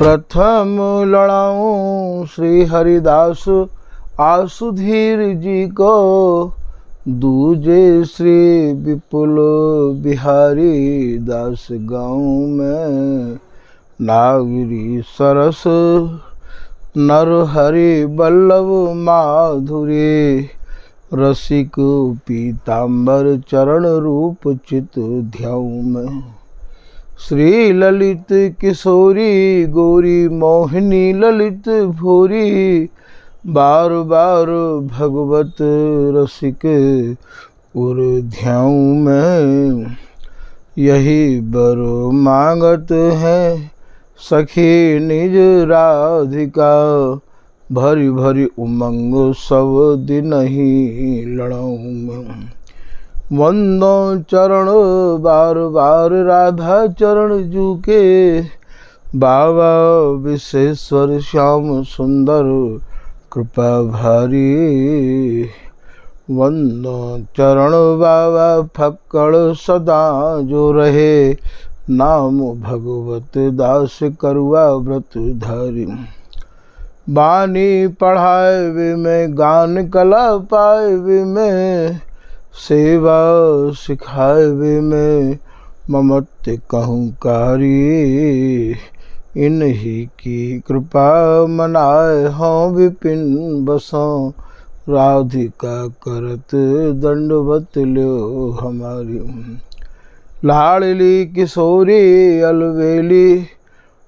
प्रथम लड़ाऊं श्री हरिदास आसुधीर जी को, दूजे श्री विपुल बिहारी दास गाँव में। नागरी सरस नरहरि बल्लभ माधुरी, रसिक पीताम्बर चरण रूप चित ध्याऊ में। श्री ललित किशोरी गौरी मोहिनी ललित भूरी, बार बार भगवत रसिक उर ध्याऊ में। यही बर मांगत है सखी निज राधिका, भरी भरी उमंग सब दिन ही लड़ाऊ में। वंदो चरण बार बार राधा चरण जू के, बाबा विश्वेश्वर श्याम सुंदर कृपा भारी। वंदो चरण बाबा फक्कड़ सदा जो रहे, नाम भगवत दास करुआ व्रत धारी। बानी पढ़ाए वे में गान कला पाए वे में, सेवा सिखाए वे में ममत्व कहूँ कारी। इन्हीं की कृपा मनाए हों विपिन बसों, राधिका करत दंडवत लो हमारी। लाडली किशोरी अलवेली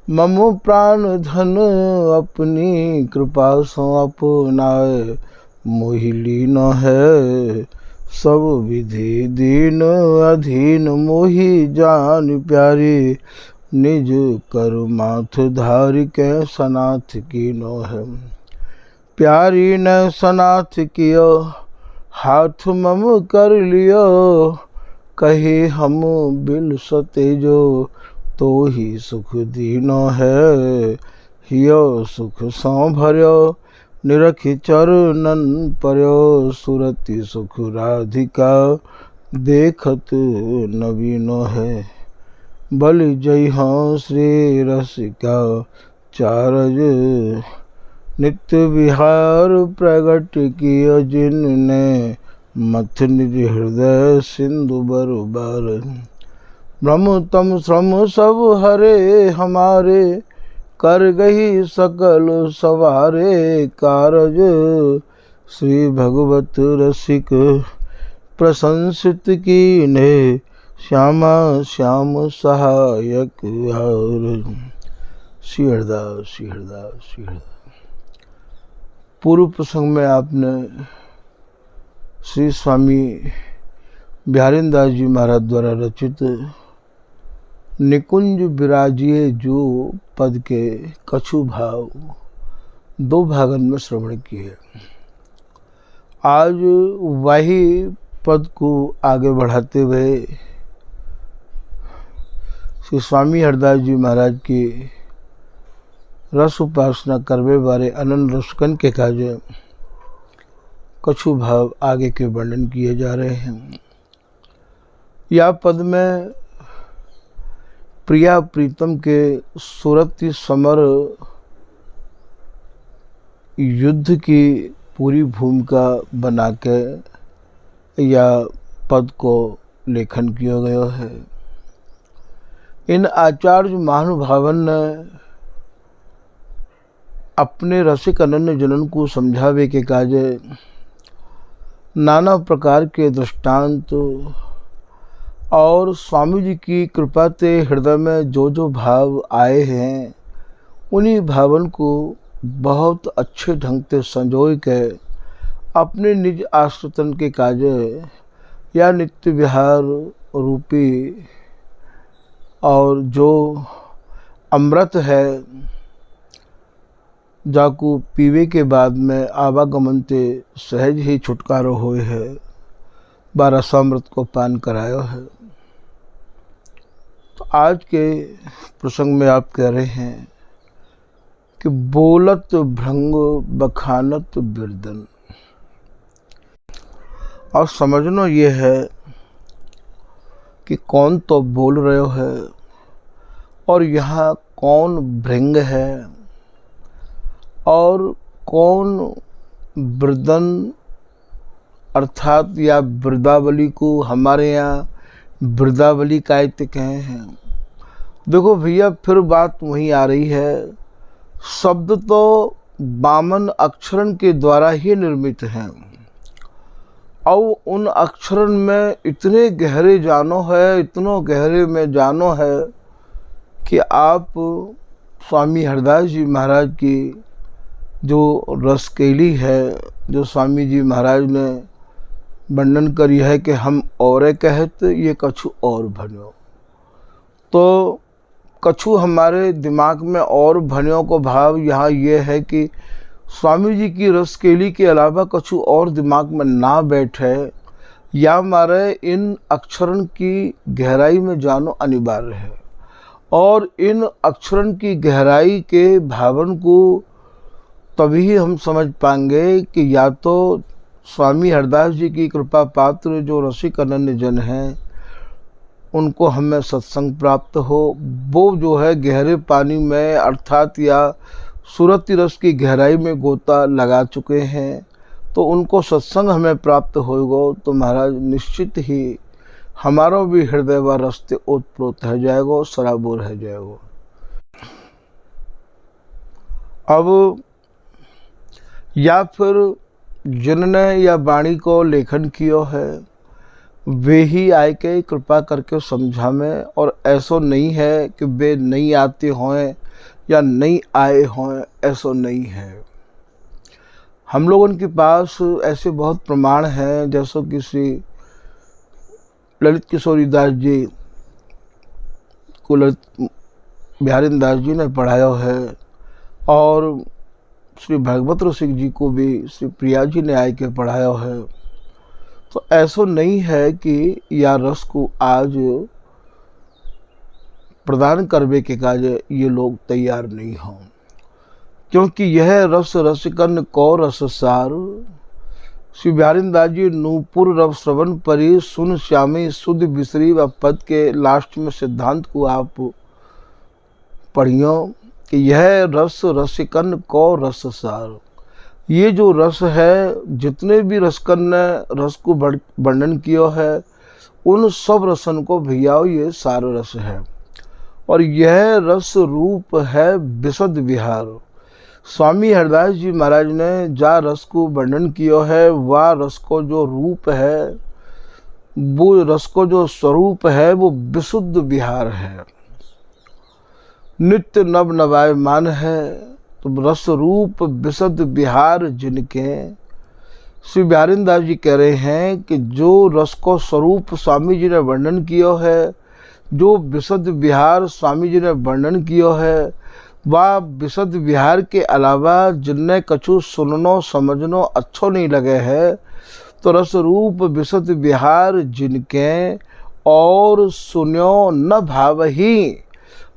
ममु प्राण धन, अपनी कृपा सो अपनाए मोहिली न है। सब विधि दीन अधीन मोहि जान प्यारी, निज कर माथ धारि के सनाथ की नो है। प्यारी ने सनाथ कियो हाथ मम कर लियो, कहे हम बिल सतेजो तो ही सुख दीनो है। हियो सुख सौ भर्यो निरखि चरणन पर्यो, सुरति सुख राधिका देखत नवीनो है। बलि जय हो श्री रसिका चारज, नित्य विहार प्रगट कियो जिनने, मथ निज हृदय सिंधु बरबार। ब्रह्म तम श्रम सब हरे हमारे, कर गही सकल सवारे कारज। श्री भगवत रसिक प्रशंसित कीन्हे, श्यामा श्याम सहायक और। श्री हरदास श्री हरदास श्री हरदास। पूर्व प्रसंग में आपने श्री स्वामी बिहारीदास जी महाराज द्वारा रचित निकुंज विराजिए जो पद के कछु भाव दो भागन में श्रवण किए। आज वही पद को आगे बढ़ाते हुए श्री स्वामी हरदास जी महाराज की रस उपासना करवे बारे अनंत रसकन के काज कछु भाव आगे के वर्णन किए जा रहे हैं। यह पद में प्रिया प्रीतम के सुरति समर युद्ध की पूरी भूमिका बना के यह पद को लेखन किया गया है। इन आचार्य महानुभावन ने अपने रसिक अनन्य जनन को समझावे के काजे नाना प्रकार के दृष्टांत और स्वामी जी की कृपा से हृदय में जो जो भाव आए हैं, उन्हीं भावन को बहुत अच्छे ढंग से संजोए के अपने निज आश्रितन के काजे या नित्य विहार रूपी और जो अमृत है, जाकू पीवे के बाद में आवागमन से सहज ही छुटकारो होए है, बारसामृत को पान करायो है। तो आज के प्रसंग में आप कह रहे हैं कि बोलत भृंग बखानत बिरदन। और समझना ये है कि कौन तो बोल रहे है और यहाँ कौन भृंग है और कौन वृदन अर्थात या वृदावली को हमारे यहाँ वृदावली कायित कहे हैं। देखो भैया, फिर बात वहीं आ रही है, शब्द तो वामन अक्षरन के द्वारा ही निर्मित हैं और उन अक्षरन में इतने गहरे जानो है, इतनो गहरे में जानो है कि आप स्वामी हरदास जी महाराज की जो रसकेली है, जो स्वामी जी महाराज ने वर्णन करी है कि हम और कहत ये कछु और भन्यो, तो कछु हमारे दिमाग में और भन्यों को भाव यहाँ ये है कि स्वामी जी की रसकेली के अलावा कछु और दिमाग में ना बैठे या हमारे इन अक्षरन की गहराई में जानो अनिवार्य है। और इन अक्षरन की गहराई के भावन को तभी हम समझ पाएंगे कि या तो स्वामी हरदास जी की कृपा पात्र जो रसिक अनन्य जन हैं उनको हमें सत्संग प्राप्त हो, वो जो है गहरे पानी में अर्थात या सुरति रस की गहराई में गोता लगा चुके हैं, तो उनको सत्संग हमें प्राप्त होगा तो महाराज निश्चित ही हमारा भी हृदय व रस्ते ओतप्रोत रह जाएगा, सराबोर रह जाएगा। अब या फिर जिनने या वाणी को लेखन किया है वे ही आए के कृपा करके समझा में, और ऐसा नहीं है कि वे नहीं आते हों या नहीं आए हों, ऐसा नहीं है। हम लोगों के पास ऐसे बहुत प्रमाण हैं, जैसे कि श्री ललित किशोरी दास जी को ललित बिहारी दास जी ने पढ़ाया है और श्री भागवत रसिक जी को भी श्री प्रिया जी ने आए के पढ़ाया है। तो ऐसा नहीं है कि या रस को आज प्रदान करने के काज ये लोग तैयार नहीं हों, क्योंकि यह रस रसिकन को रस सार श्री बिहारी दास जी नूपुर रव श्रवण परी सुन श्यामी सुध बिसरी व पद के लास्ट में सिद्धांत को आप पढ़ियो कि यह रस रसिकन को रस सार। ये जो रस है, जितने भी रसकन ने रस को वर्णन किया है उन सब रसन को भैया ये सार रस है। और यह रस रूप है विशुद्ध विहार। स्वामी हरदास जी महाराज ने जा रस को वर्णन किया है, वह रस को जो रूप है, वो रस को जो स्वरूप है वो विशुद्ध विहार है, नित्य नव नवायमान है। तो रस रूप विशुद्ध विहार जिनके श्री बिहारी दास जी कह रहे हैं कि जो रस को स्वरूप स्वामी जी ने वर्णन किया है, जो विशुद्ध विहार स्वामी जी ने वर्णन किया है, वह विशुद्ध विहार के अलावा जिनने कछु सुननो समझनो अच्छो नहीं लगे है, तो रस रूप विशुद्ध विहार जिनके और सुन्यो न भाव ही,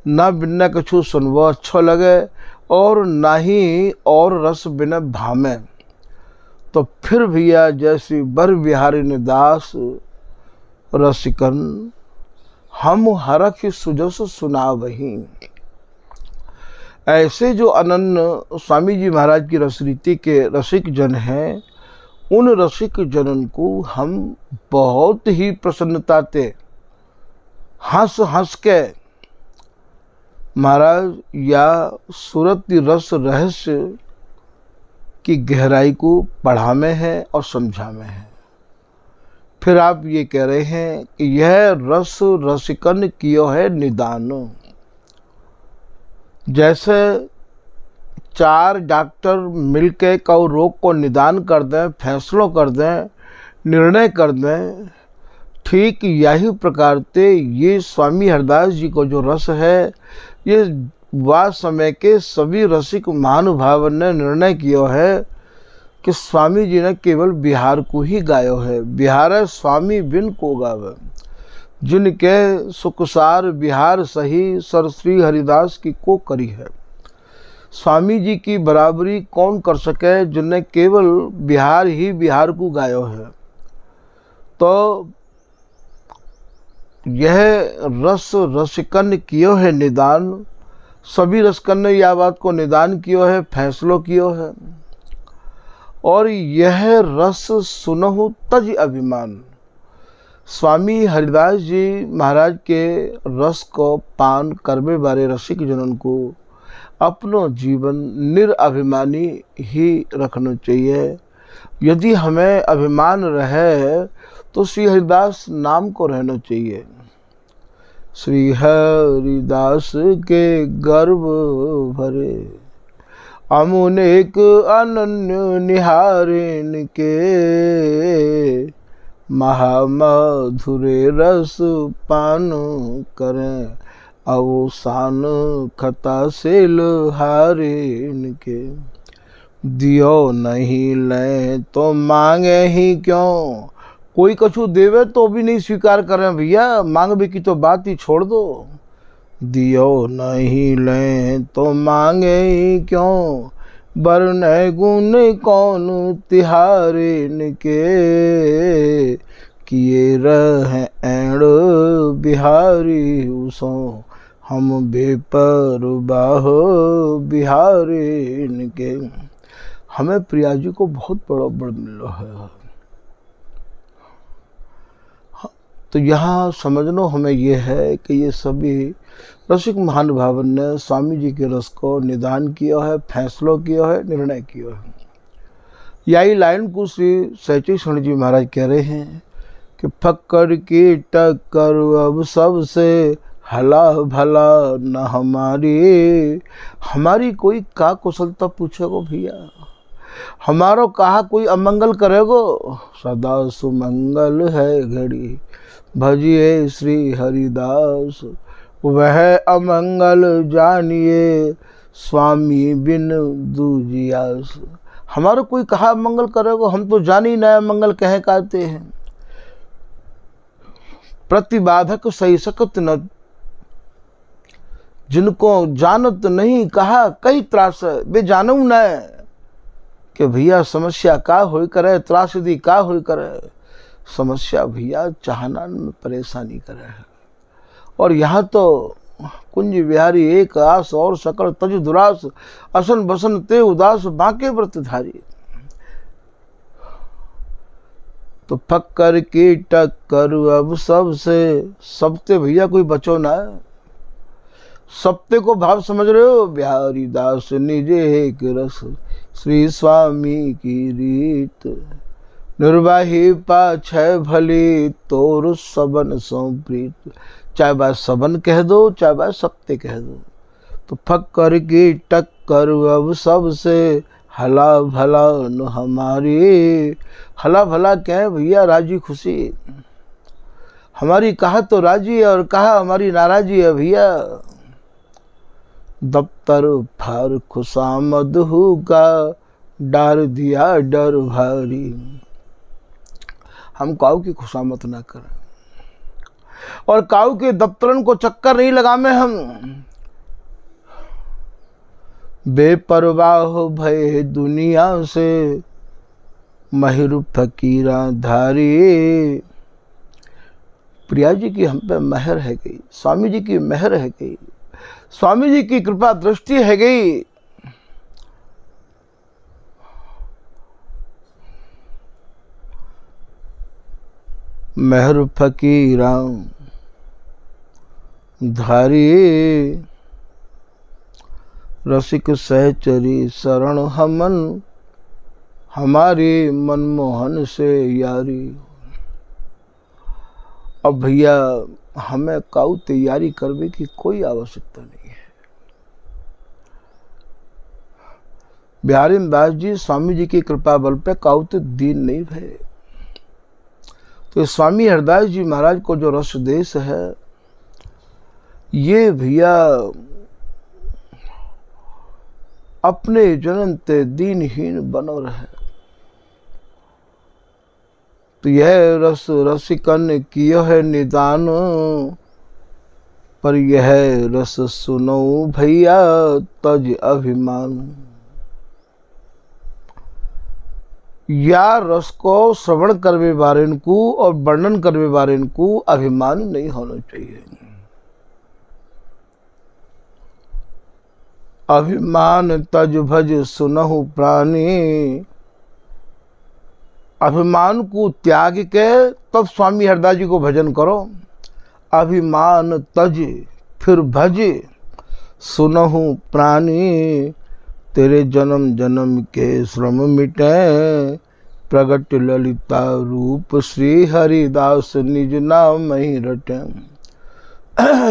न बिना कछु सुनवो अच्छो लगे और ना ही और रस बिना भामे, तो फिर भैया जैसी बर बिहारी ने दास रसिकन हम हरख सुजस सुना वही। ऐसे जो अनन्य स्वामी जी महाराज की रसरीति के रसिक जन हैं, उन रसिक जनन को हम बहुत ही प्रसन्नता से हंस हंस के महाराज या सुरति रस रहस्य की गहराई को पढ़ा में है और समझा में है। फिर आप ये कह रहे हैं कि यह रस रसिकन कियो है निदान। जैसे चार डॉक्टर मिलके कौ रोग को निदान कर दें, फैसलों कर दें, निर्णय कर दें, ठीक यही प्रकार से ये स्वामी हरदास जी को जो रस है, ये वह समय के सभी रसिक महानुभाव ने निर्णय किया है कि स्वामी जी ने केवल बिहार को ही गायो है। बिहार स्वामी बिन को गावे, जिनके सुखसार बिहार सही सर श्री हरिदास की को करी है। स्वामी जी की बराबरी कौन कर सके जिनने केवल बिहार ही बिहार को गायो है। तो यह रस रसिकन कियो है निदान, सभी रसकन ने यह बात को निदान कियो है, फैसलो कियो है। और यह रस सुनहु तज अभिमान। स्वामी हरिदास जी महाराज के रस को पान करने वाले रसिक जनन को अपनो जीवन निरअभिमानी ही रखना चाहिए। यदि हमें अभिमान रहे तो श्री हरिदास नाम को रहना चाहिए। श्री हरिदास के गर्भ भरे अमुनेक अनन्य निहारिन के, महामधुरे रस पान करें अवसान खता से लहारिन के। दियो नहीं ले तो मांगे ही क्यों, कोई कछु देवे तो भी नहीं स्वीकार करें भैया, मांग भी की तो बात ही छोड़ दो। दियो नहीं ले तो मांगे ही क्यों, वरण गुण कौन तिहारिन के, किए रहे एण बिहारी उसो हम बेपरवाह बिहारिन के। हमें प्रिया जी को बहुत बड़ा बड़ मिलो है। तो यहाँ समझना हमें ये है कि ये सभी रसिक महानुभावन ने स्वामी जी के रस को निदान किया है, फैसलो किया है, निर्णय किया है। यही लाइन को श्री सहचरी शरण जी महाराज कह रहे हैं कि फक्कर की टक्कर अब सबसे हला भला न हमारी, हमारी कोई का कुशलता पूछेगो भैया, हमारो कहा कोई अमंगल करेगो, सदा सुमंगल है घड़ी भजिए श्री हरिदास, वह अमंगल जानिए स्वामी बिन दूजियास। हमारा कोई कहा मंगल करेगो, हम तो जानी नया मंगल कहे कहते हैं। प्रतिबाधक सही सकत न, जिनको जानत नहीं कहा कई त्रास, वे जानू न कि भैया समस्या का होई करे, त्रासदी का होई करे। समस्या भैया चाहना में परेशानी करे। और यहाँ तो कुंज बिहारी एक आस और सकल तज दुरास, असन बसन ते उदास बांके व्रतधारी। तो फक्कर की टक्कर अब सबसे, सबते भैया कोई बचो ना, सबते को भाव समझ रहे हो। बिहारी दास निजे एक रस श्री स्वामी की रीत, निर्वाही पाछे भली तोर सबन सो प्रीत। चाहे बात सबन कह दो, चाहे बात सबते कह दो। तो फक्कर की टक्कर अब सबसे हला भला न हमारी। हला भला क्या है भैया, राजी खुशी। हमारी कहा तो राजी है और कहा हमारी नाराजी है भैया। दफ्तर फार खुशामद का डार दिया डर भारी। हम काऊ की खुशामत ना करें और काऊ के दफ्तरन को चक्कर नहीं लगामे हम। बेपरवाह भय दुनिया से महिर फकीरा धारी। प्रिया जी की हम पे मेहर है गई, स्वामी जी की मेहर है गई, स्वामी जी की कृपा दृष्टि है गई। मेहर फकीरा धारी, रसिक सहचरी शरण हमन, हमारी मनमोहन से यारी। अब भैया हमें काऊ तैयारी करने की कोई आवश्यकता नहीं है। बिहारी दास जी स्वामी जी की कृपा बल पे काऊ तो दीन नहीं भय। तो स्वामी हरिदास जी महाराज को जो रस देश है, ये भैया अपने जन्म ते दीनहीन बनो रहे। तो यह रस रसिकन कियो है निदान, पर यह रस सुनो भैया तज अभिमान। या रस को श्रवण करवे बारेन को और वर्णन करवे बारेन को अभिमान नहीं होना चाहिए। अभिमान तज भज सुनहु प्राणी। अभिमान को त्याग के तब स्वामी हरदास जी को भजन करो। अभिमान तज फिर भज सुनहु प्राणी। तेरे जन्म जन्म के श्रम मिटे। प्रगट ललिता रूप श्री हरिदास निज नाम ही रटे।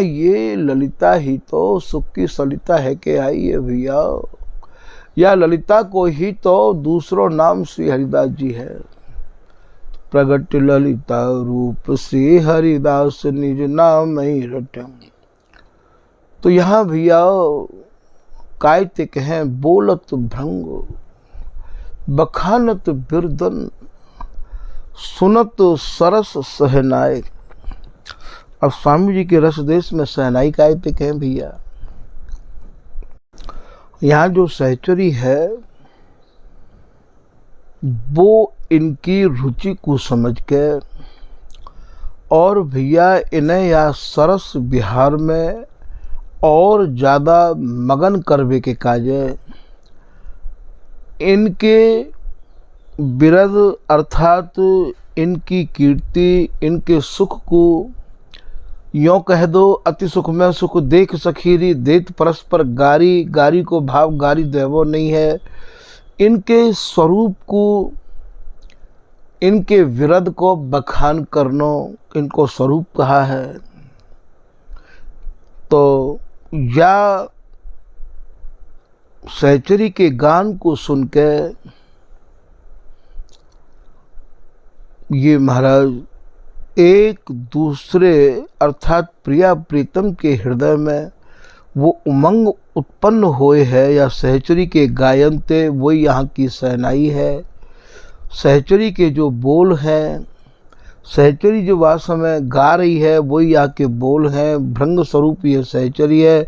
ये ललिता ही तो सुख की सलिता है के आई है भैया। या ललिता को ही तो दूसरो नाम श्री हरिदास जी है। प्रगट ललिता रूप श्री हरिदास निज नाम ही रटे। तो यहाँ भैया कायतिक हैं बोलत भृंग बखानत बिरदन सुनत सरस सहनाई। अब स्वामी जी के रस देश में सहनाई कायतिक हैं भैया। यहाँ जो सहचरी है वो इनकी रुचि को समझ के और भैया इन्हें या सरस बिहार में और ज़्यादा मगन करवे के काजे इनके बिरद अर्थात इनकी कीर्ति इनके सुख को यों कह दो अति सुख में सुख देख सखीरी देत परस्पर गारी। गारी को भाव गारी देवो नहीं है। इनके स्वरूप को इनके विरद को बखान करनो इनको स्वरूप कहा है। तो या सहचरी के गान को सुन के ये महाराज एक दूसरे अर्थात प्रिया प्रीतम के हृदय में वो उमंग उत्पन्न हुए है। या सहचरी के गायन ते वो यहाँ की सहनाई है। सहचरी के जो बोल हैं सहचरी जो वास्तव में गा रही है वही यहाँ के बोल हैं। भृंग स्वरूप ये सहचरी है।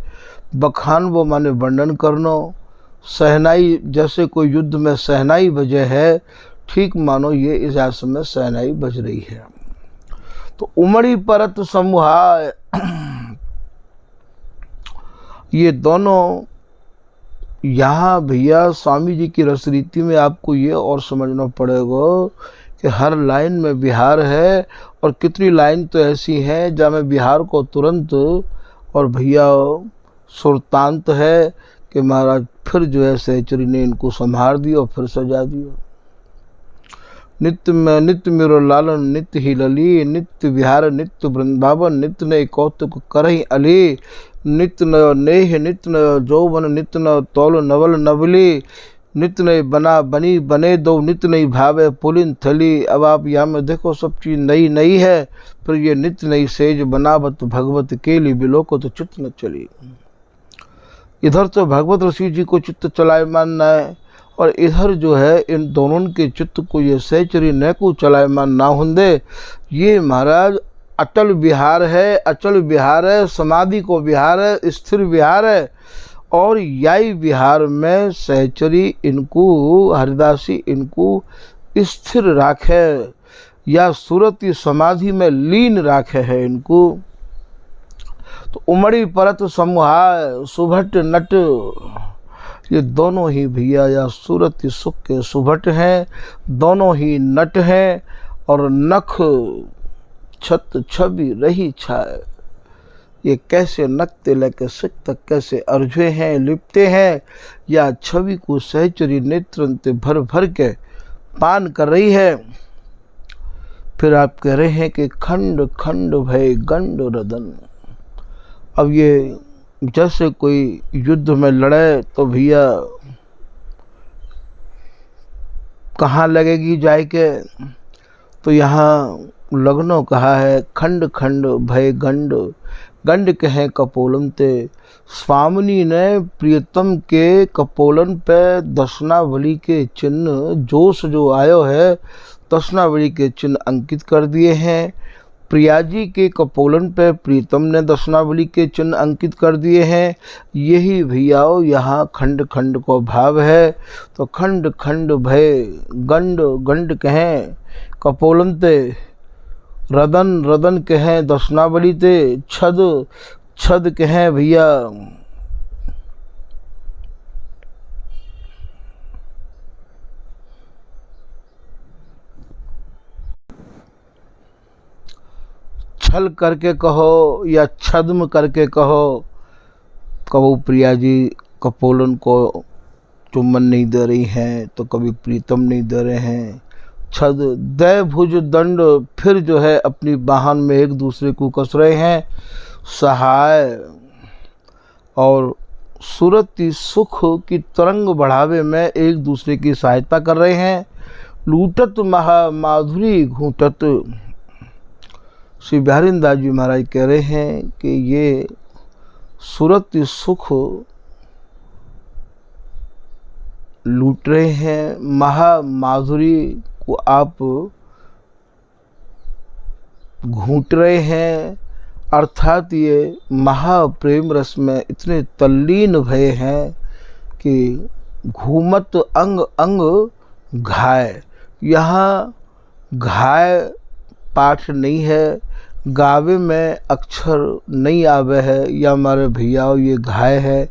बखान वो माने वर्णन करनो। सहनाई जैसे कोई युद्ध में सहनाई बजे है ठीक मानो ये इस आस में सहनाई बज रही है। तो उमड़ी परत समूहा ये दोनों यहाँ भैया स्वामी जी की रस रीति में आपको ये और समझना पड़ेगा कि हर लाइन में बिहार है और कितनी लाइन तो ऐसी हैं जहाँ में बिहार को तुरंत और भैया सुरतांत है कि महाराज फिर जो है सहचरी ने इनको संभार दिया और फिर सजा दिया। नित्य में नित्य मेरो लालन नित्य ही लली। नित्य विहार नित्य वृंदावन नित्य ने कौतुक करही अली। नित्य न नेह नित्य न जौवन नित्य न तौल नवल नवली। नित्य नहीं बना बनी बने दो नित्य नहीं भावे पुलिन थली। अब आप यहाँ में देखो सब चीज़ नई नई है फिर ये नित्य नई सेज बनावत भगवत केली बिलो को तो चित्त न चली। इधर तो भगवत ऋषि जी को चित्त चलाए मानना है और इधर जो है इन दोनों के चित्त को ये सहचरी न को चलाए मान ना होंदे। ये महाराज अटल विहार है। अचल विहार है। समाधि को विहार है। स्थिर विहार है। और यही विहार में सहचरी इनको हरिदासी इनको स्थिर राखे या सूरती समाधि में लीन राखे है इनको। तो उमड़ी परत समूहा सुभट नट ये दोनों ही भैया या सूरती सुख के सुभट हैं। दोनों ही नट हैं और नख छत छवि रही छाए। ये कैसे नकते लेके सिख तक कैसे अर्झे हैं लिपटे हैं। या छवि को सहचरी नेत्रंते भर भर के पान कर रही है। फिर आप कह रहे हैं कि खंड खंड भय गंड रदन। अब ये जैसे कोई युद्ध में लड़े तो भैया कहाँ लगेगी जाए के। तो यहाँ लग्नो कहा है खंड खंड भय गंड। गंड कहें कपोलन ते। स्वामिनी ने प्रियतम के कपोलन पे दशनावली के चिन्ह जोश जो आयो है दशनावली के चिन्ह अंकित कर दिए हैं। प्रिया जी के कपोलन पे प्रीतम ने दशनावली के चिन्ह अंकित कर दिए हैं। यही भैयाओ यहाँ खंड खंड को भाव है। तो खंड खंड भय गंड गंड कहें कपोलन ते। रदन रदन कहें दशनावली ते। छद छद कहें भैया छल करके कहो या छद्म करके कहो, कबो प्रिया जी कपोलन को चुम्बन नहीं दे रही हैं तो कभी प्रीतम नहीं दे रहे हैं। छद दय भुज दंड फिर जो है अपनी बाहन में एक दूसरे को कस रहे हैं। सहाय और सुरति सुख की तरंग बढ़ावे में एक दूसरे की सहायता कर रहे हैं। लूटत महा माधुरी घूटत, श्री बिहारी दास जी महाराज कह रहे हैं कि ये सुरति सुख लूट रहे हैं, महा माधुरी को आप घूट रहे हैं, अर्थात ये महाप्रेम रस में इतने तल्लीन भये हैं कि घूमत अंग अंग घाय। यहाँ घाय पाठ नहीं है, गावे में अक्षर नहीं आवे है, या हमारे भैया ये घाय है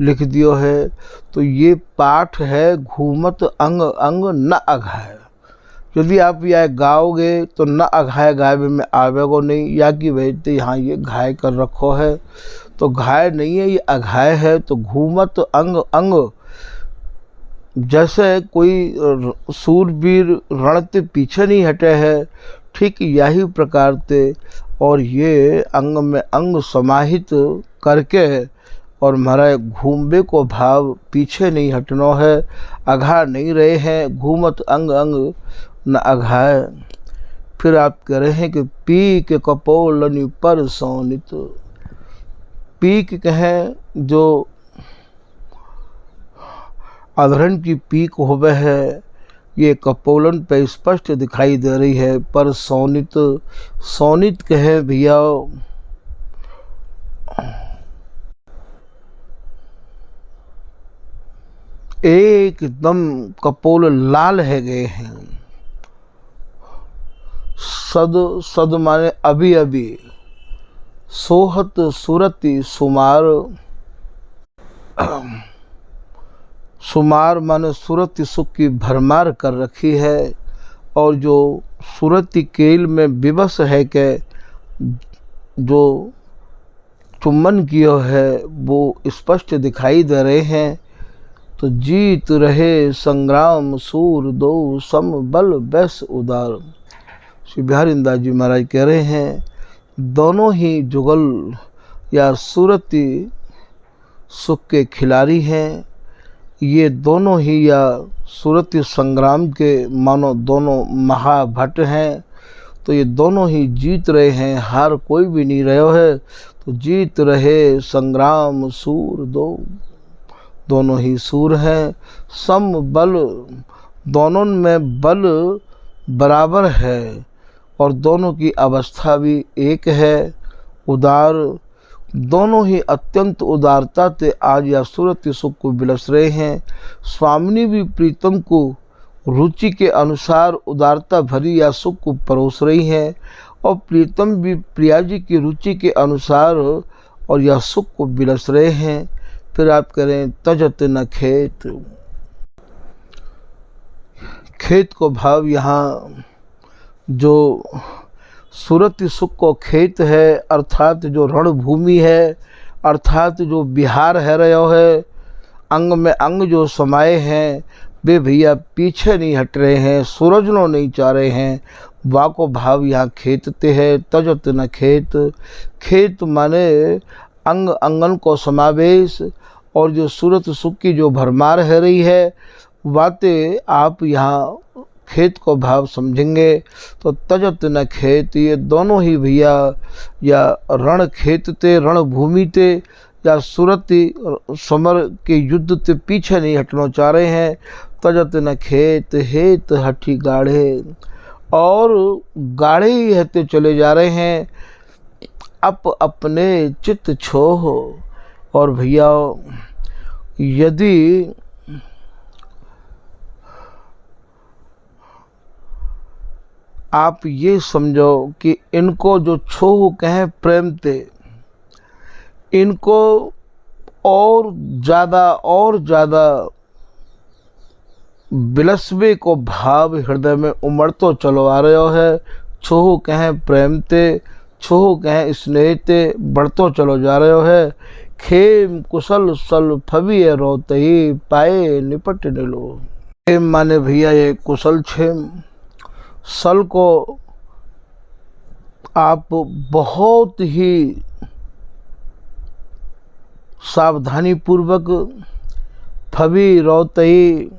लिख दियो है, तो ये पाठ है घूमत अंग अंग न अघाय। यदि आप यह गाओगे तो न अघाय गावे में आवेगो नहीं, या कि वैसे यहाँ ये घाय कर रखो है, तो घाय नहीं है, ये अघाय है। तो घूमत अंग अंग, जैसे कोई सूरवीर रण ते पीछे नहीं हटे है, ठीक यही प्रकार से और ये अंग में अंग समाहित करके और हमारा घूमबे को भाव पीछे नहीं हटनो है, अघा नहीं रहे हैं। घूमत अंग अंग न अघाय। फिर आप कह रहे हैं कि पी के कपोलनि पर सोनित। पीक कहें जो अधरण की पीक होवे है, ये कपोलन पे स्पष्ट दिखाई दे रही है। पर सोनित, सोनित कहे भैया एकदम कपोल लाल है गए हैं। सद, सद माने अभी अभी, सोहत सुरति सुमार, सुमार माने सुरति सुख की भरमार कर रखी है। और जो सुरति केल में विवश है के जो चुम्बन किया है वो स्पष्ट दिखाई दे रहे हैं। तो जीत रहे संग्राम सूर दो सम बल बैस उदार। श्री बिहारी दास जी महाराज कह रहे हैं दोनों ही जुगल या सुरति सुख के खिलाड़ी हैं। ये दोनों ही या सुरति संग्राम के मानो दोनों महाभट हैं। तो ये दोनों ही जीत रहे हैं, हार कोई भी नहीं रहा है। तो जीत रहे संग्राम सूर दो, दोनों ही सूर हैं। सम बल, दोनों में बल बराबर है और दोनों की अवस्था भी एक है। उदार, दोनों ही अत्यंत उदारता से आज या सुरति सुख को बिलस रहे हैं। स्वामिनी भी प्रीतम को रुचि के अनुसार उदारता भरी या सुख को परोस रही हैं और प्रीतम भी प्रिया जी की रुचि के अनुसार और यह सुख को बिलस रहे हैं। फिर आप करें तजत न खेत, खेत को भाव यहाँ जो सुरति सुख को खेत है, अर्थात जो रणभूमि है, अर्थात जो बिहार है रहो है, अंग में अंग जो समाये हैं वे भैया पीछे नहीं हट रहे हैं, सूरजनो नहीं चाह रहे हैं। वाको भाव यहाँ खेतते है। तजत न खेत, खेत माने अंग अंगन को समावेश और जो सूरत सुख की जो भरमार है रही है, बातें आप यहाँ खेत को भाव समझेंगे। तो तजत न खेत, ये दोनों ही भैया या रण खेत ते, रणभूमि ते या सुरति समर के युद्ध ते पीछे नहीं हटना चाह रहे हैं। तजत न खेत हेत हठी गाढ़े, और गाढ़े ही रहते चले जा रहे हैं अपने चित्त छोह। और भैया यदि आप ये समझो कि इनको जो छोह कहें प्रेम ते, इनको और ज़्यादा बिलसबे को भाव हृदय में उमड़ तो चलो आ रहे है। छोह कहें प्रेम ते, छोह कहें स्नेहते बढ़तो चलो जा रहे हो है। खेम कुशल सल फबी रोतही पाए निपट लो। खेम माने भैया ये कुशल क्षेम, सल को आप बहुत ही सावधानी पूर्वक, फबी रोतई,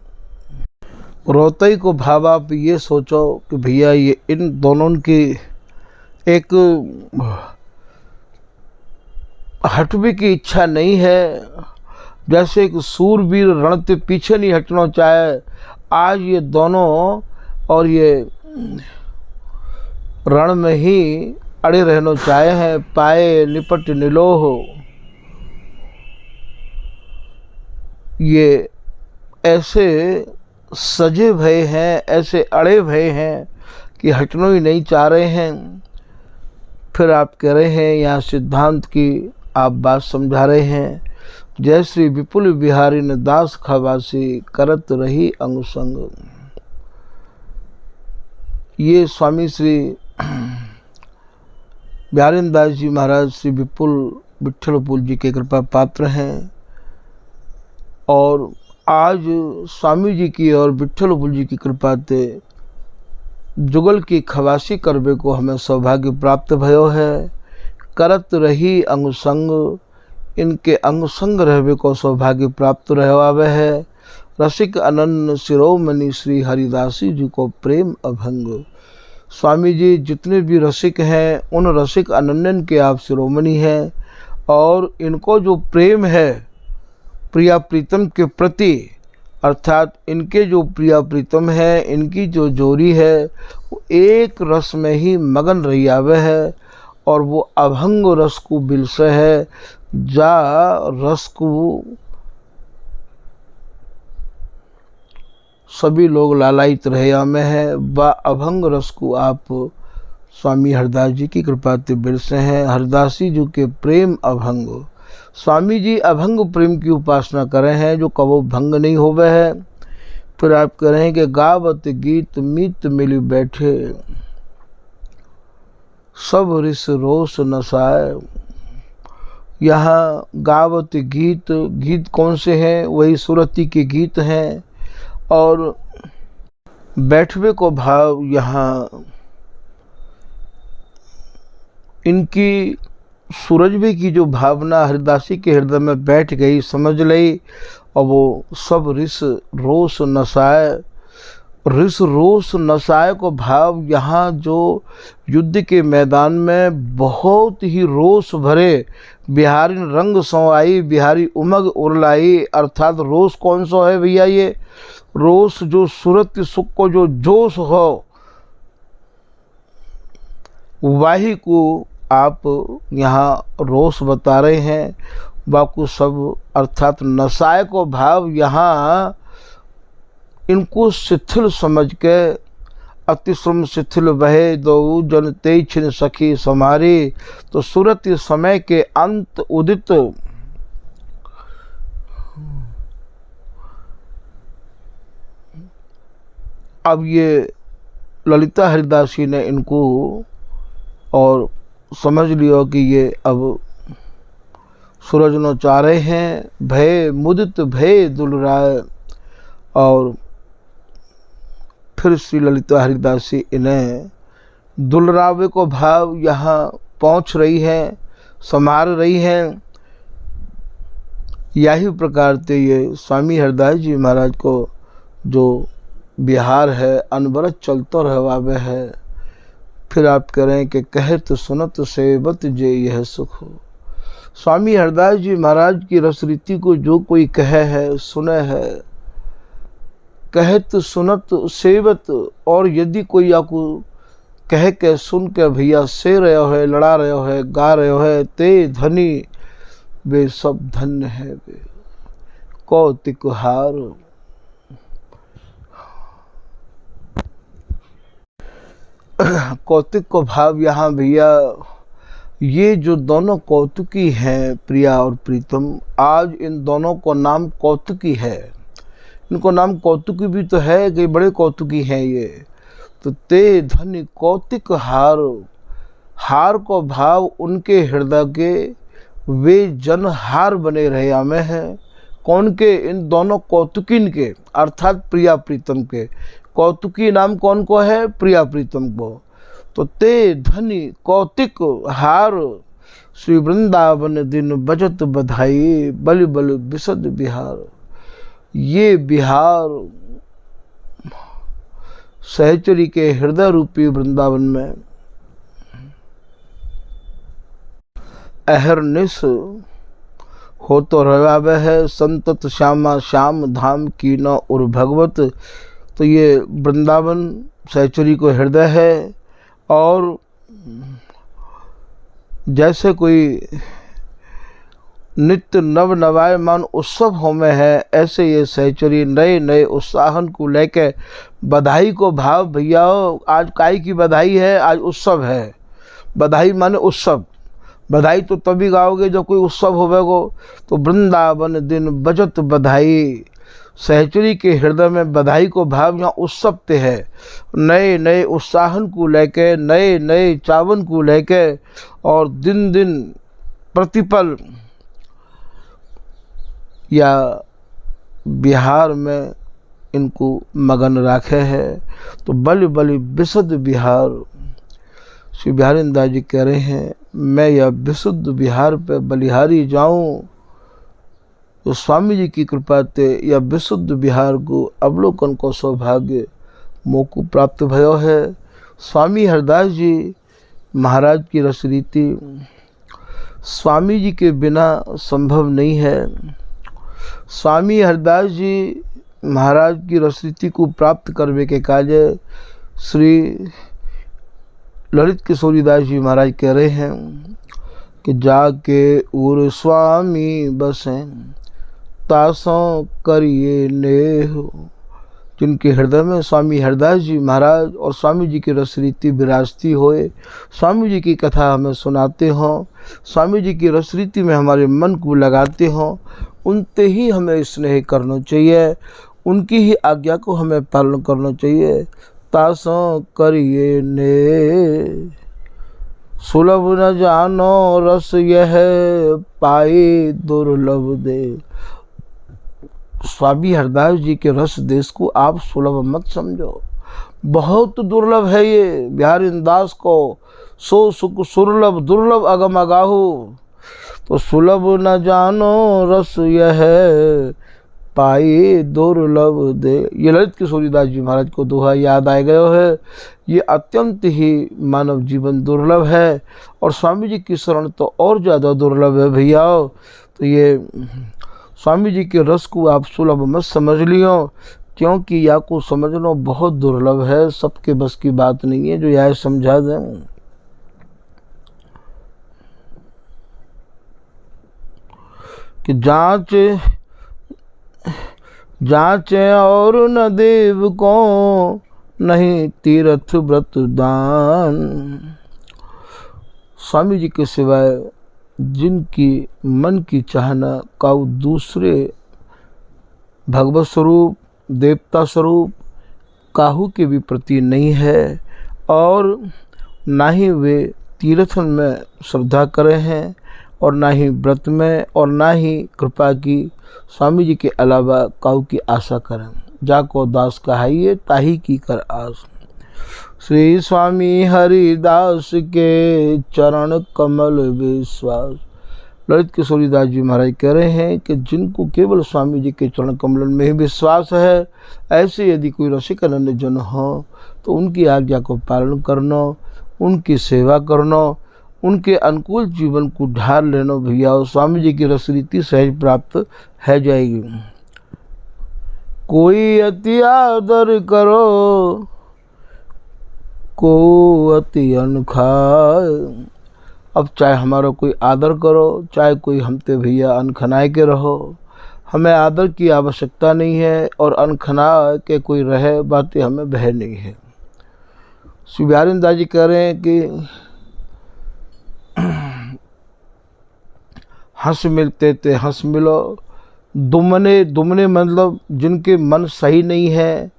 रोतई को भाव आप ये सोचो कि भैया ये इन दोनों की एक हटने की इच्छा नहीं है। जैसे एक सूरवीर रण के पीछे नहीं हटना चाहे, आज ये दोनों और ये रण में ही अड़े रहना चाहे हैं। पाए निपट निलोह, ये ऐसे सजे भय हैं, ऐसे अड़े भय हैं कि हटना ही नहीं चाह रहे हैं। फिर आप कह रहे हैं यहाँ सिद्धांत की आप बात समझा रहे हैं। जय श्री विपुल बिहारी ने दास खवासी करत रही अंगसंग। ये स्वामी श्री बिहारी दास जी महाराज श्री विपुल विठ्ठलपुर जी के कृपा पात्र हैं। और आज स्वामी जी की और विठ्ठलपुर जी की कृपा से जुगल की खवासी करबे को हमें सौभाग्य प्राप्त भयो है। करत रही अंगसंग, इनके अंगसंग रहबे को सौभाग्य प्राप्त रहो आवे है। रसिक अनन्य शिरोमणि श्री हरिदासी जी को प्रेम अभंग। स्वामी जी जितने भी रसिक हैं उन रसिक अनन्यन के आप शिरोमणि हैं, और इनको जो प्रेम है प्रिया प्रीतम के प्रति, अर्थात इनके जो प्रिया प्रीतम है, इनकी जो जोड़ी है वो एक रस में ही मगन रही आवे है। और वो अभंग रस को बिलसे है, जा रस को सभी लोग लालायित रहे में है। व अभंग रस को आप स्वामी हरदास जी की कृपा से बिरसे हैं। हरदासी जी के प्रेम अभंग, स्वामी जी अभंग प्रेम की उपासना करे हैं जो कबो भंग नहीं होवे है। फिर आप कह रहे हैं कि गावत गीत मीत मिली बैठे, सब रिस रोस नसाए। यहाँ गावत गीत, गीत कौन से हैं? वही सुरती के गीत हैं। और बैठवे को भाव यहाँ इनकी सूरजवे की जो भावना हरिदासी के हृदय में बैठ गई, समझ लई। और वो सब रिस रोस नसाए, रिस रोस नसाए को भाव यहाँ जो युद्ध के मैदान में बहुत ही रोष भरे बिहारी रंग सो आई, बिहारी उमग उरलाई। अर्थात रोष कौन सा है भैया? ये रोष जो सूरत सुख को जो जोश हो, वाही को आप यहाँ रोष बता रहे हैं। बाकू सब अर्थात नसाए को भाव यहाँ इनको शिथिल समझ के, अतिश्रम शिथिल बहे दो जन ते छिन सखी समारी। तो सूरत समय के अंत उदित अब ये ललिता हरिदासी ने इनको और समझ लियो कि ये अब सूरज नो चारे हैं। भय मुदित भय दुलराय। और फिर श्री ललिता हरिदासी इन्हें दुलरावे को भाव यहाँ पहुँच रही हैं, संभाल रही हैं। यही प्रकार से ये स्वामी हरदास जी महाराज को जो बिहार है अनवरत चलतो रहवावे है। फिर आप कह रहे हैं कि कहत सुनत सेवत जे यह सुख हो। स्वामी हरदास जी महाराज की रस रीति को जो कोई कहे है, सुने है, कहत सुनत सेवत। और यदि कोई आपको कह के सुन के भैया से रहे है, लड़ा रहे है, गा रहे है, ते धनी वे सब धन्य है वे कौतिक हार। कौतुक को भाव यहाँ भैया ये जो दोनों कौतुकी हैं, प्रिया और प्रीतम, आज इन दोनों को नाम कौतुकी है। इनको नाम कौतुकी भी तो है कि बड़े कौतुकी हैं ये। तो ते धन कौतिक हार, हार को भाव उनके हृदय के, वे जन हार बने रहे हमें हैं। कौन के? इन दोनों कौतुकिन के, अर्थात प्रिया प्रीतम के। कौतुकी नाम कौन को है? प्रिया प्रीतम को। तो ते धनी कौतिक हार, श्री वृंदावन दिन बजत बधाई, बलि बलि बिसद बिहार। ये बिहार सहचरी के हृदय रूपी वृंदावन में अहरनिश हो तो रवावे है, संतत श्यामा श्याम धाम की न और भगवत। तो ये वृंदावन सहचरी को हृदय है, और जैसे कोई नित्य नव नवायमान उत्सव होमे है, ऐसे ये सहचरी नए नए उत्साहन को लेके बधाई को भाव। भैया आज काई की बधाई है? आज उत्सव है। बधाई माने उत्सव। बधाई तो तभी गाओगे जब कोई उत्सव होवेगो। तो वृंदावन दिन बजत बधाई, सहचरी के हृदय में बधाई को भाव यहाँ उत्सव ते है। नए नए उत्साहन को लेके, नए नए चावन को लेके, और दिन दिन प्रतिपल या बिहार में इनको मगन राखे है। तो बलि बलि विशुद्ध बिहार, श्री बिहारी दास जी कह रहे हैं, मैं यह विशुद्ध बिहार पे बलिहारी जाऊं। तो स्वामी जी की कृपा से यह विशुद्ध बिहार को अवलोकन को सौभाग्य मोको प्राप्त भयो है। स्वामी हरदास जी महाराज की रसरीति स्वामी जी के बिना संभव नहीं है। स्वामी हरदास जी महाराज की रसरीति को प्राप्त करने के कार्य श्री ललित किशोरी दास जी महाराज कह रहे हैं कि जाके उर स्वामी बसें तासों करिए नेह। जिनके हृदय में स्वामी हरदास जी महाराज और स्वामी जी की रसरीति विराजती होए, स्वामी जी की कथा हमें सुनाते हों, स्वामी जी की रसरीति में हमारे मन को लगाते हों, उनते ही हमें स्नेह करना चाहिए, उनकी ही आज्ञा को हमें पालन करना चाहिए। तासों करिए ने सुलभ न जानो रस यह पाए दुर्लभ दे। स्वामी हरदास जी के रस देश को आप सुलभ मत समझो, बहुत दुर्लभ है ये। बिहारी दास को सो सुख सुरलभ दुर्लभ अगम अगाहु। तो सुलभ न जानो रस यह पाए दुर्लभ दे। ये ललित किशोरी दास जी महाराज को दोहा याद आ गया है। ये अत्यंत ही मानव जीवन दुर्लभ है, और स्वामी जी की शरण तो और ज़्यादा दुर्लभ है भैया। तो ये स्वामी जी के रस को आप सुलभ मत समझ लियो, क्योंकि या को समझना बहुत दुर्लभ है, सबके बस की बात नहीं है जो यह समझा दें। कि जांचे और न देव को नहीं तीर्थ व्रत दान। स्वामी जी के सिवाय जिनकी मन की चाहना का दूसरे भगवत स्वरूप देवता स्वरूप काहू के भी प्रति नहीं है, और ना ही वे तीर्थन में श्रद्धा करे हैं, और ना ही व्रत में, और ना ही कृपा की स्वामी जी के अलावा काहू की आशा करें। जाको दास कहाइए ताही की कर आस। श्री स्वामी हरिदास के चरण कमल विश्वास। ललित किशोरी दास जी महाराज कह रहे हैं कि जिनको केवल स्वामी जी के चरण कमल में ही विश्वास है, ऐसे यदि कोई रसिक अनन्य जन हो तो उनकी आज्ञा को पालन करना, उनकी सेवा करना, उनके अनुकूल जीवन को ढाल लेना भैया, और स्वामी जी की रसरीति सहज प्राप्त है जाएगी। कोई अति आदर करो को अति अनखाए। अब चाहे हमारा कोई आदर करो, चाहे कोई हमते भैया अनखनाए के रहो, हमें आदर की आवश्यकता नहीं है, और अनखना के कोई रहे बातें हमें भय नहीं है। श्री बिहारी दास जी कह रहे हैं कि हंस मिलते थे हंस मिलो। दुमने मतलब जिनके मन सही नहीं है,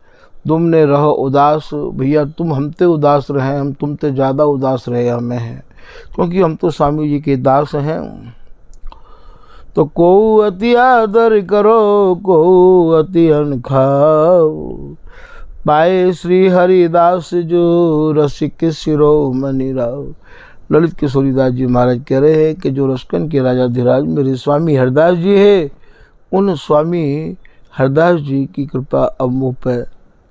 दुमने रहो उदास। भैया तुम हमते उदास रहे, हम तुमते ज़्यादा उदास रहे हमें हैं, क्योंकि हम तो स्वामी जी के दास हैं। तो को अति आदर करो, को अति अन खाओ, पाए श्री हरिदास जो रसिक शिरोमणि राव। ललित किशोरीदास जी महाराज कह रहे हैं कि जो रसकन के राजा धीराज मेरे स्वामी हरदास जी है, उन स्वामी हरदास जी की कृपा अब मुँह पर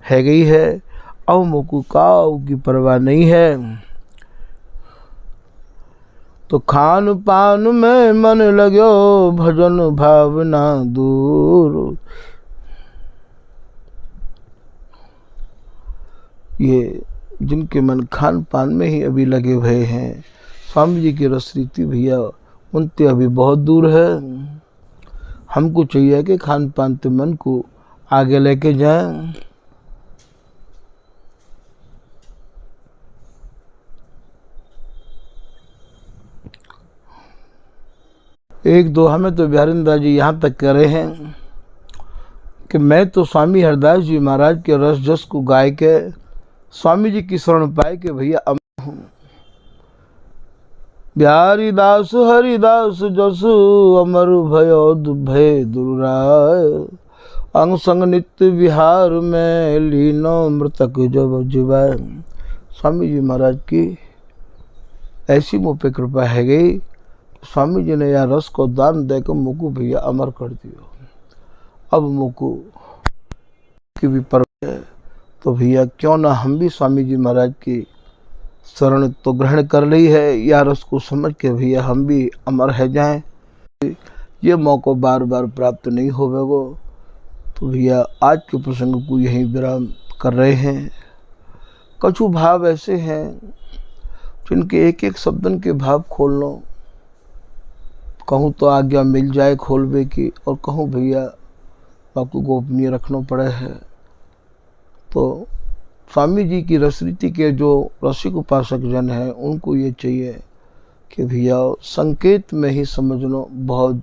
है गई है। अब मुँह को काऊ की परवाह नहीं है। तो खान पान में मन लगो, भजन भावना दूर। ये जिनके मन खान पान में ही अभी लगे हुए हैं, स्वामी जी की रस रीति भैया उनसे अभी बहुत दूर है। हमको चाहिए कि खान पान से मन को आगे लेके जाएं। एक दोहा में तो बिहारिंदा जी यहाँ तक कह रहे हैं कि मैं तो स्वामी हरदास जी महाराज के रस जस को गाय के स्वामी जी की शरण पाए के भैया अमर हूँ। बिहारी दास हरिदास जसु अमर भयो भय दुराय, अंग संग नित्य विहार में लीनो मृतक जब जीवाय। स्वामी जी महाराज की ऐसी मुँह पे कृपा है गई, स्वामी जी ने यह रस को दान देकर मुझको भैया अमर कर दिया। अब मुझको की भी पर तो भैया क्यों ना हम भी स्वामी जी महाराज की शरण तो ग्रहण कर ली है, या रस को समझ के भैया हम भी अमर है जाएं। ये मौका बार बार प्राप्त नहीं होवेगो। तो भैया आज के प्रसंग को यहीं विराम कर रहे हैं। कछु भाव ऐसे हैं जिनके एक एक शब्दन के भाव खोल लो, कहूँ तो आज्ञा मिल जाए खोलवे की, और कहूँ भैया आपको गोपनीय रखना पड़े है। तो स्वामी जी की रसरीति के जो रसिक उपासक जन हैं उनको ये चाहिए कि भैया संकेत में ही समझना बहुत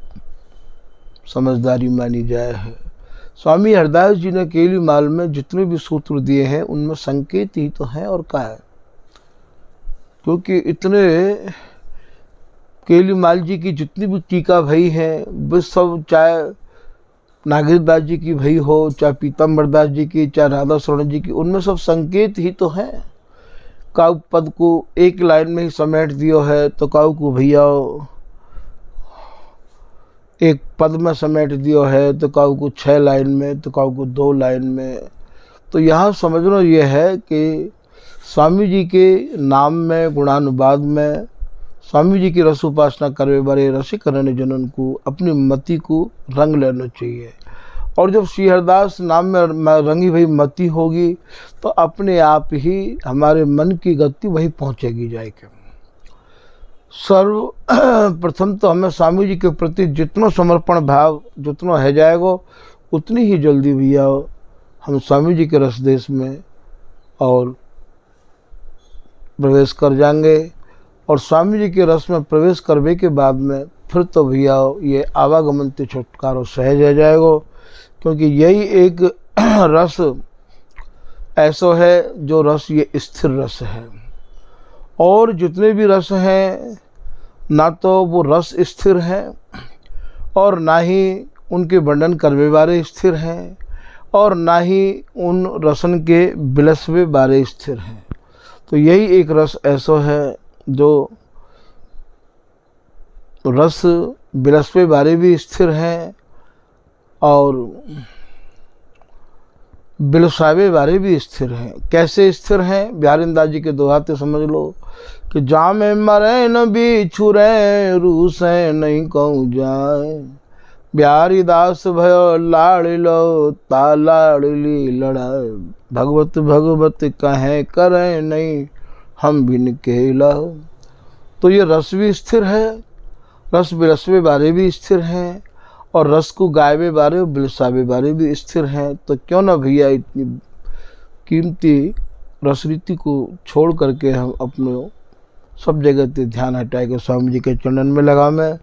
समझदारी मानी जाए है। स्वामी हरदास जी ने केली माल में जितने भी सूत्र दिए हैं उनमें संकेत ही तो हैं और क्या है, क्योंकि इतने केली माल जी की जितनी भी टीका भई है वो सब, चाहे नागेरदास जी की भई हो, चाहे पीताम्बरदास जी की, चाहे राधा शरण जी की, उनमें सब संकेत ही तो हैं। काउ पद को एक लाइन में ही समेट दियो है, तो काउ को भैया एक पद में समेट दियो है, तो काउ को 6 लाइन में, तो काउ को 2 लाइन में। तो यहाँ समझना यह है कि स्वामी जी के नाम में, गुणानुवाद में, स्वामी जी की रस उपासना करने वाले रसिक करने जनन को अपनी मति को रंग लेना चाहिए। और जब श्री हरदास नाम में रंगी हुई मति होगी तो अपने आप ही हमारे मन की गति वही पहुँचेगी जाएगी। सर्व प्रथम तो हमें स्वामी जी के प्रति जितना समर्पण भाव जितना है जाएगा, उतनी ही जल्दी भैया हम स्वामी जी के रस देश में और प्रवेश कर जाएंगे। और स्वामी जी के रस में प्रवेश करने के बाद में फिर तो भैया ये आवागमन से छुटकारा सहज हो जाएगा, क्योंकि यही एक रस ऐसा है जो रस ये स्थिर रस है। और जितने भी रस हैं ना तो वो रस स्थिर हैं और ना ही उनके वर्णन करने वाले स्थिर हैं और ना ही उन रसन के बिलसवे बारे स्थिर हैं। तो यही एक रस ऐसा है जो रस बिलसवे बारे भी स्थिर हैं और बिलसावे बारे भी स्थिर हैं। कैसे स्थिर हैं? बिहारिंदास जी के दोहाते समझ लो कि जामे मरे न बिछुरे रूसे नहीं कहूँ जाए, बिहारीदास भयो लाड़ लो ता लाड़ली लड़ाए, भगवत भगवत कहें करें नहीं हम बिन केला। तो ये रस भी स्थिर है, रस बिलसवे बारे भी स्थिर हैं और रस को गायबे बारे और बिलसावे बारे भी स्थिर हैं। तो क्यों ना भैया इतनी कीमती रसरीति को छोड़ करके हम अपने सब जगह से ध्यान हटाए के स्वामी जी के चरणन में लगा में